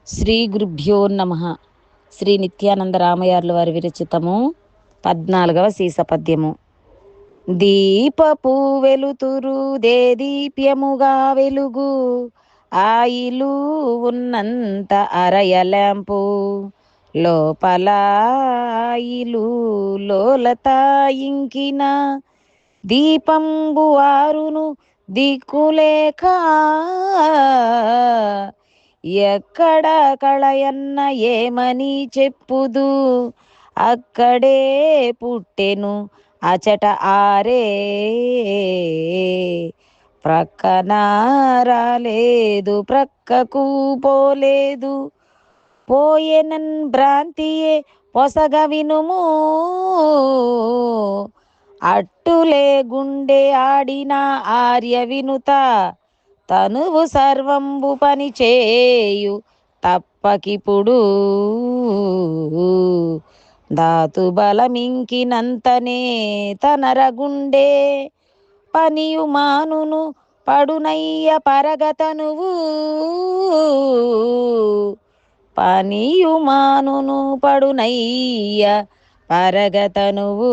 శ్రీ గురుభ్యో నమ. శ్రీ నిత్యానంద రామయార్ల వారి విరచితము 14వ సీసపద్యము. దీపపు వెలుతురు దేదీప్యముగా వెలుగు, ఆయిలు ఉన్నంత అరయలాంపు, లోపల ఆయిలు లోలత ఇంకిన, దీపంబు వారును దిక్కులేక, ఎక్కడ కళయన్న ఏమని చెప్పుదు, అక్కడే పుట్టెను అచట ఆరే, ప్రక్కన రాలేదు ప్రక్కకు పోలేదు, పోయెనన్ భ్రాంతియే పొసగ వినుము, అట్టులే గుండె ఆడిన ఆర్య వినుత, తనువు సర్వంబు పని చేయు తప్పకిప్పుడు, ధాతు బలమింకినంతనే తనరగుండే, పనియు మానును పడునయ్య పరగతనువు, పనియు మానును పడునయ్య పరగతనువు.